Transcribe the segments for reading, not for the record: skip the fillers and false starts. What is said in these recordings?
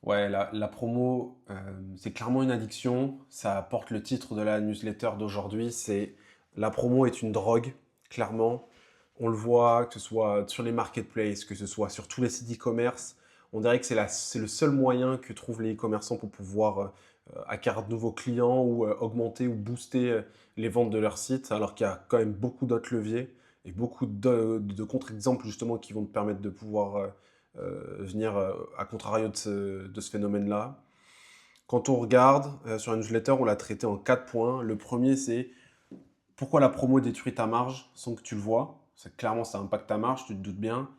Ouais, la promo, c'est clairement une addiction. Ça porte le titre de la newsletter d'aujourd'hui, c'est la promo est une drogue, clairement. On le voit, que ce soit sur les marketplaces, que ce soit sur tous les sites e-commerce. On dirait que c'est le seul moyen que trouvent les e-commerçants pour pouvoir acquérir de nouveaux clients ou augmenter ou booster les ventes de leur site, alors qu'il y a quand même beaucoup d'autres leviers et beaucoup de contre-exemples justement qui vont te permettre de pouvoir venir à contrario de ce phénomène-là. Quand on regarde sur une newsletter, on l'a traité en 4 points. Le premier, c'est pourquoi la promo détruit ta marge sans que tu le vois. Clairement, ça impacte ta marge, tu te doutes bien.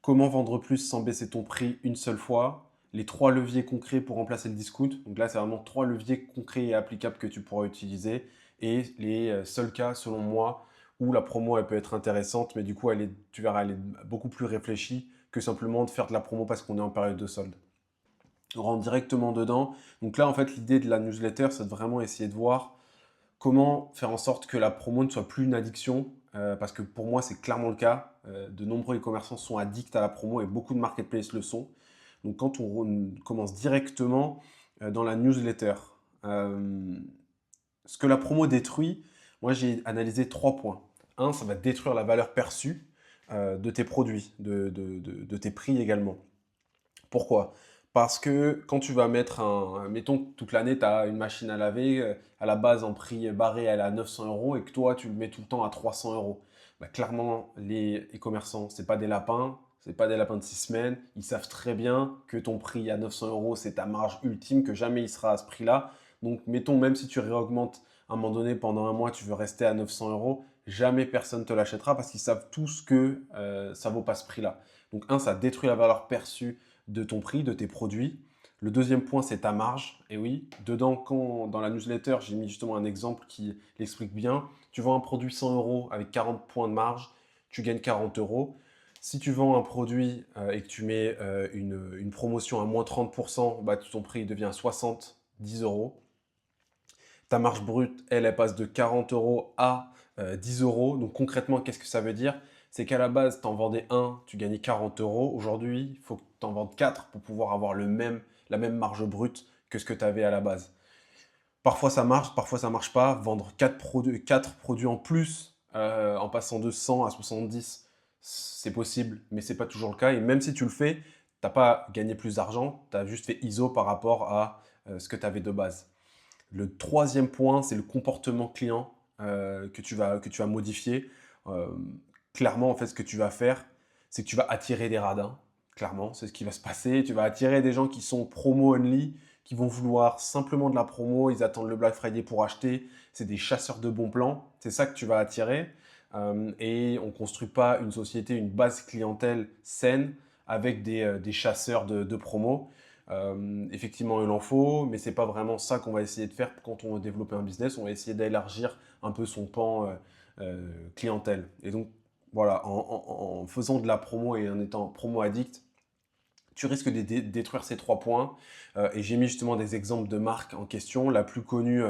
Comment vendre plus sans baisser ton prix une seule fois. Les 3 leviers concrets pour remplacer le discount. Donc là, c'est vraiment 3 leviers concrets et applicables que tu pourras utiliser. Et les seuls cas, selon moi, où la promo elle peut être intéressante, mais du coup, tu verras, elle est beaucoup plus réfléchie que simplement de faire de la promo parce qu'on est en période de solde. On rentre directement dedans. Donc là, en fait, l'idée de la newsletter, c'est de vraiment essayer de voir comment faire en sorte que la promo ne soit plus une addiction. Parce que pour moi, c'est clairement le cas. De nombreux e-commerçants sont addicts à la promo et beaucoup de marketplaces le sont. Donc quand on commence directement dans la newsletter, euh, ce que la promo détruit, moi j'ai analysé 3 points. Un, ça va détruire la valeur perçue de tes produits, de tes prix également. Pourquoi? Parce que quand tu vas mettre mettons que toute l'année, tu as une machine à laver, à la base en prix barré, elle est à 900 euros et que toi, tu le mets tout le temps à 300 euros. Bah, clairement, les e-commerçants, c'est pas des lapins de 6 semaines. Ils savent très bien que ton prix à 900 euros, c'est ta marge ultime, que jamais il sera à ce prix-là. Donc, mettons, même si tu réaugmentes à un moment donné, pendant un mois, tu veux rester à 900 euros, jamais personne te l'achètera parce qu'ils savent tous que ça vaut pas ce prix-là. Donc, un, ça détruit la valeur perçue de ton prix, de tes produits. Le deuxième point, c'est ta marge. Et oui, dedans, dans la newsletter, j'ai mis justement un exemple qui l'explique bien. Tu vends un produit 100 euros avec 40 points de marge, tu gagnes 40 euros. Si tu vends un produit et que tu mets une promotion à moins 30%, bah, ton prix devient 70 euros. Ta marge brute, elle passe de 40 euros à 10 euros. Donc concrètement, qu'est-ce que ça veut dire? C'est qu'à la base, tu en vendais un, tu gagnais 40 euros. Aujourd'hui, il faut que tu en vendes 4 pour pouvoir avoir la même marge brute que ce que tu avais à la base. Parfois ça marche, parfois ça marche pas. Vendre 4 produits en plus en passant de 100 à 70, c'est possible, mais c'est pas toujours le cas. Et même si tu le fais, t'as pas gagné plus d'argent, tu as juste fait ISO par rapport à ce que tu avais de base. Le troisième point, c'est le comportement client que tu vas modifier. Euh, Clairement, en fait, ce que tu vas faire, c'est que tu vas attirer des radins. Clairement, c'est ce qui va se passer. Tu vas attirer des gens qui sont promo only, qui vont vouloir simplement de la promo. Ils attendent le Black Friday pour acheter. C'est des chasseurs de bons plans. C'est ça que tu vas attirer. Et on ne construit pas une société, une base clientèle saine avec des chasseurs de promo. Effectivement, il en faut, mais c'est pas vraiment ça qu'on va essayer de faire quand on veut développer un business. On va essayer d'élargir un peu son pan clientèle. Et donc, voilà, en faisant de la promo et en étant promo addict, tu risques de détruire ces 3 points. Et j'ai mis justement des exemples de marques en question. La plus connue,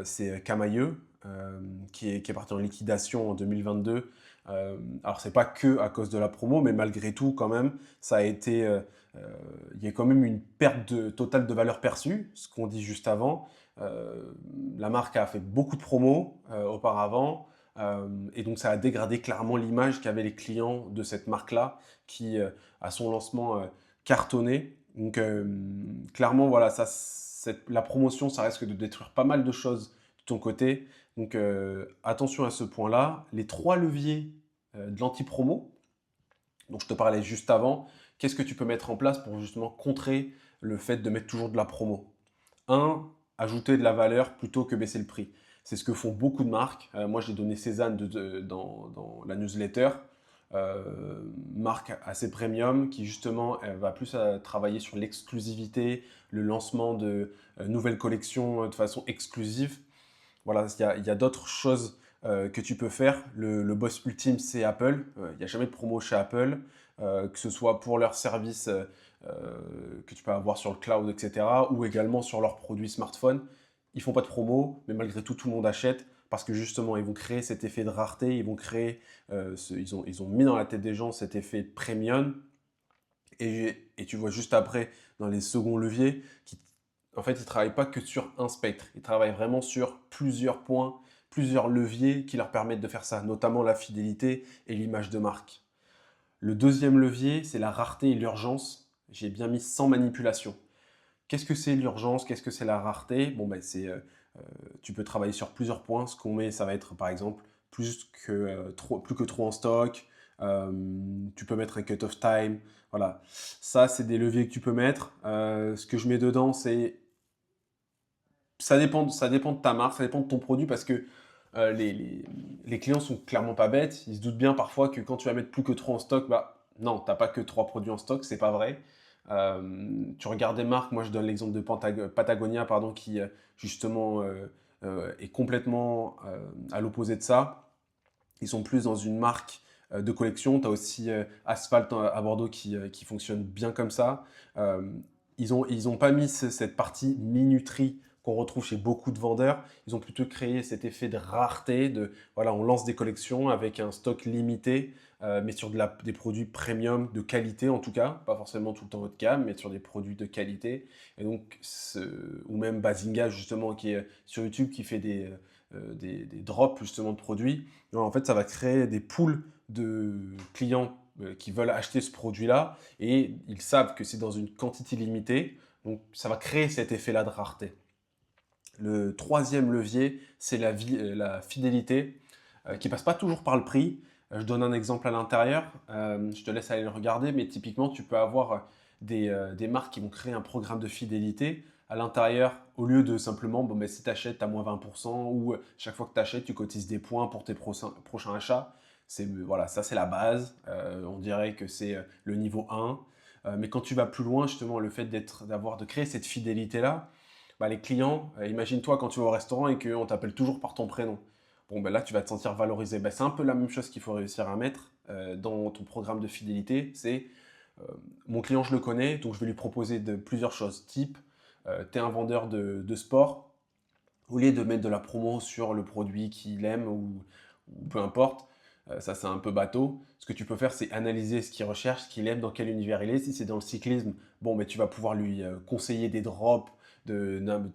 c'est Camailleux, qui est parti en liquidation en 2022. Alors, c'est pas que à cause de la promo, mais malgré tout, quand même, ça a été. Il y a quand même une perte totale de valeur perçue, ce qu'on dit juste avant. La marque a fait beaucoup de promos auparavant. Et donc, ça a dégradé clairement l'image qu'avaient les clients de cette marque-là, qui, à son lancement, cartonné. Donc, clairement, voilà, la promotion, ça risque de détruire pas mal de choses de ton côté. Donc, attention à ce point-là. Les 3 leviers de l'anti-promo, dont je te parlais juste avant, qu'est-ce que tu peux mettre en place pour justement contrer le fait de mettre toujours de la promo? Un, ajouter de la valeur plutôt que baisser le prix. C'est ce que font beaucoup de marques. Moi, j'ai donné Cézanne dans la newsletter. Marque assez premium qui justement va plus travailler sur l'exclusivité, le lancement de nouvelles collections de façon exclusive. Voilà, il y a d'autres choses que tu peux faire. Le boss ultime, c'est Apple. Il n'y a jamais de promo chez Apple, que ce soit pour leurs services que tu peux avoir sur le cloud, etc., ou également sur leurs produits smartphone. Ils font pas de promo, mais malgré tout, tout le monde achète parce que justement, ils vont créer cet effet de rareté, ils vont créer, ils ont mis dans la tête des gens cet effet premium Et tu vois juste après, dans les seconds leviers, en fait, ils ne travaillent pas que sur un spectre. Ils travaillent vraiment sur plusieurs points, plusieurs leviers qui leur permettent de faire ça, notamment la fidélité et l'image de marque. Le deuxième levier, c'est la rareté et l'urgence. J'ai bien mis sans manipulation. Qu'est-ce que c'est l'urgence? Qu'est-ce que c'est la rareté? Bon, ben, tu peux travailler sur plusieurs points. Ce qu'on met, ça va être par exemple plus que trop en stock. Euh, Tu peux mettre un cut-off time. Voilà. Ça, c'est des leviers que tu peux mettre. Ce que je mets dedans, ça dépend de ta marque, ça dépend de ton produit parce que euh, les, les- les clients sont clairement pas bêtes. Ils se doutent bien parfois que quand tu vas mettre plus que 3 en stock, bah non, t'as pas que 3 produits en stock, c'est pas vrai. Tu regardes des marques, moi je donne l'exemple de Patagonia, pardon, qui justement est complètement à l'opposé de ça. Ils sont plus dans une marque de collection. Tu as aussi Asphalt à Bordeaux qui fonctionne bien comme ça. Euh, ils ont pas mis cette partie minuterie qu'on retrouve chez beaucoup de vendeurs. Ils ont plutôt créé cet effet de rareté, voilà, on lance des collections avec un stock limité, mais sur des produits premium de qualité en tout cas, pas forcément tout le temps haut de gamme, mais sur des produits de qualité. Et donc, ou même Bazinga justement qui est sur YouTube qui fait des drops justement de produits. Non, en fait, ça va créer des pools de clients qui veulent acheter ce produit-là et ils savent que c'est dans une quantité limitée. Donc, ça va créer cet effet-là de rareté. Le troisième levier, c'est la fidélité qui passe pas toujours par le prix. Je donne un exemple à l'intérieur. Je te laisse aller le regarder, mais typiquement, tu peux avoir des marques qui vont créer un programme de fidélité à l'intérieur, au lieu de simplement, bon, ben, si tu achètes, tu as moins 20%, ou chaque fois que tu achètes, tu cotises des points pour tes prochains achats. Voilà, ça, c'est la base. On dirait que c'est le niveau 1. Mais quand tu vas plus loin, justement, le fait de créer cette fidélité-là, bah, les clients, imagine-toi quand tu vas au restaurant et qu'on t'appelle toujours par ton prénom. Bon, ben là, tu vas te sentir valorisé. Ben, c'est un peu la même chose qu'il faut réussir à mettre dans ton programme de fidélité. C'est euh, mon client, je le connais, donc je vais lui proposer plusieurs choses. Type, tu es un vendeur de sport, au lieu de mettre de la promo sur le produit qu'il aime ou peu importe, ça c'est un peu bateau. Ce que tu peux faire, c'est analyser ce qu'il recherche, ce qu'il aime, dans quel univers il est. Si c'est dans le cyclisme, bon, mais tu vas pouvoir lui conseiller des drops.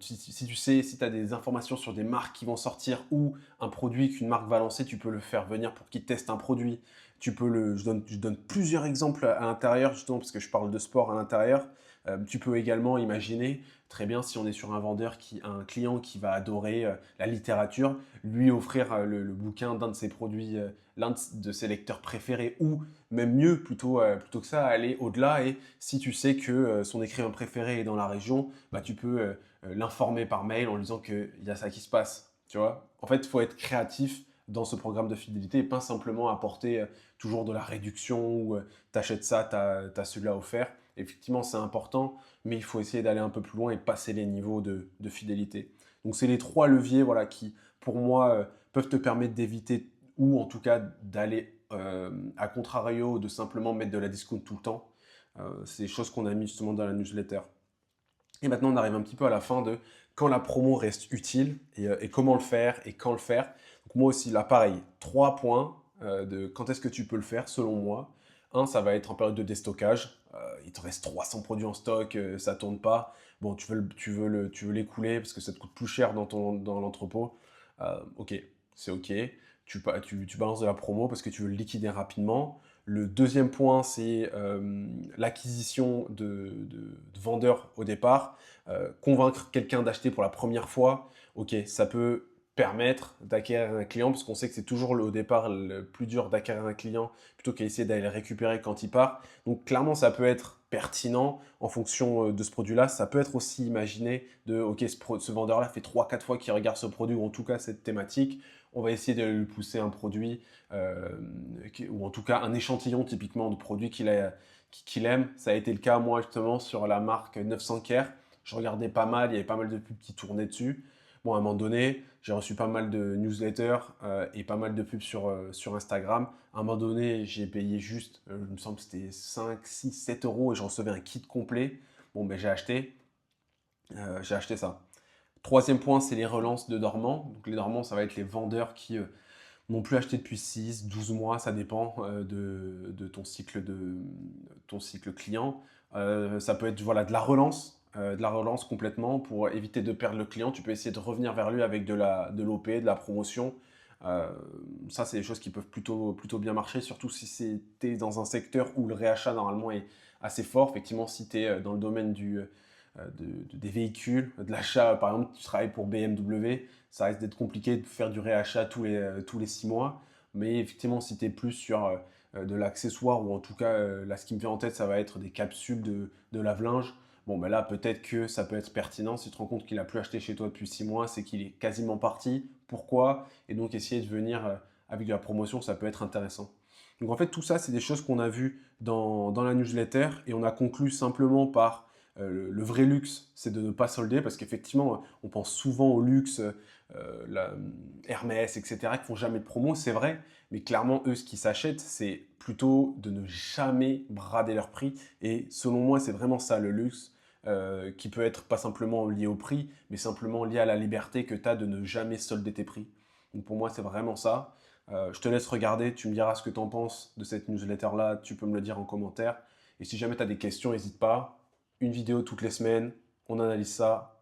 Si tu sais, si tu as des informations sur des marques qui vont sortir ou un produit qu'une marque va lancer, tu peux le faire venir pour qu'il teste un produit. Je donne plusieurs exemples à l'intérieur, justement, parce que je parle de sport à l'intérieur. Tu peux également imaginer, très bien, si on est sur un client qui va adorer la littérature, lui offrir le bouquin d'un de ses produits, l'un de ses lecteurs préférés, ou même mieux, plutôt que ça, aller au-delà. Et si tu sais que son écrivain préféré est dans la région, bah, tu peux l'informer par mail en lui disant qu'il y a ça qui se passe. Tu vois? En fait, il faut être créatif dans ce programme de fidélité et pas simplement apporter toujours de la réduction ou t'achètes ça, t'as celui-là offert. Effectivement, c'est important, mais il faut essayer d'aller un peu plus loin et passer les niveaux de fidélité. Donc, c'est les trois leviers voilà, qui, pour moi, peuvent te permettre d'éviter ou en tout cas d'aller à contrario de simplement mettre de la discount tout le temps. C'est des choses qu'on a mis justement dans la newsletter. Et maintenant, on arrive un petit peu à la fin de quand la promo reste utile et comment le faire et quand le faire. Donc moi aussi, là, pareil, 3 points de quand est-ce que tu peux le faire selon moi. Un, ça va être en période de déstockage. Il te reste 300 produits en stock, ça ne tourne pas. Bon, tu veux l'écouler parce que ça te coûte plus cher dans l'entrepôt. Ok, c'est ok. Tu balances de la promo parce que tu veux le liquider rapidement. Le deuxième point, c'est l'acquisition de vendeurs au départ. Convaincre quelqu'un d'acheter pour la première fois, ok, ça peut permettre d'acquérir un client, parce qu'on sait que c'est toujours au départ le plus dur d'acquérir un client plutôt qu'à essayer d'aller le récupérer quand il part. Donc clairement, ça peut être pertinent en fonction de ce produit-là. Ça peut être aussi imaginé ok, ce vendeur-là fait 3 4 fois qu'il regarde ce produit, ou en tout cas cette thématique. On va essayer de lui pousser un produit euh, ou en tout cas un échantillon typiquement de produits qu'il aime. Ça a été le cas moi justement sur la marque 900 Care. Je regardais pas mal, il y avait pas mal de pubs qui tournaient dessus. Bon, à un moment donné, j'ai reçu pas mal de newsletters et pas mal de pubs sur Instagram. À un moment donné, j'ai payé juste, il me semble que c'était 5, 6, 7 euros et je recevais un kit complet. Bon, ben j'ai acheté ça. Troisième point, c'est les relances de dormants. Donc les dormants, ça va être les vendeurs qui non plus acheter depuis 6, 12 mois, ça dépend de ton cycle client. Ça peut être voilà, de la relance complètement pour éviter de perdre le client. Tu peux essayer de revenir vers lui avec de l'OP, de la promotion. Euh, Ça, c'est des choses qui peuvent plutôt bien marcher, surtout si tu es dans un secteur où le réachat normalement est assez fort. Effectivement, si tu es dans le domaine des véhicules, de l'achat, par exemple, tu travailles pour BMW, ça risque d'être compliqué de faire du réachat tous les 6 mois. Mais effectivement, si tu es plus sur de l'accessoire, ou en tout cas, là, ce qui me vient en tête, ça va être des capsules de lave-linge. Bon, ben là, peut-être que ça peut être pertinent. Si tu te rends compte qu'il n'a plus acheté chez toi depuis 6 mois, c'est qu'il est quasiment parti. Pourquoi? Et donc, essayer de venir avec de la promotion, ça peut être intéressant. Donc, en fait, tout ça, c'est des choses qu'on a vues dans la newsletter et on a conclu simplement par le vrai luxe, c'est de ne pas solder parce qu'effectivement, on pense souvent au luxe, Hermès, etc., qui font jamais de promo, c'est vrai, mais clairement, eux, ce qu'ils s'achètent, c'est plutôt de ne jamais brader leur prix. Et selon moi, c'est vraiment ça le luxe, qui peut être pas simplement lié au prix, mais simplement lié à la liberté que tu as de ne jamais solder tes prix. Donc pour moi, c'est vraiment ça. Je te laisse regarder, tu me diras ce que tu en penses de cette newsletter-là, tu peux me le dire en commentaire. Et si jamais tu as des questions, n'hésite pas. Une vidéo toutes les semaines, on analyse ça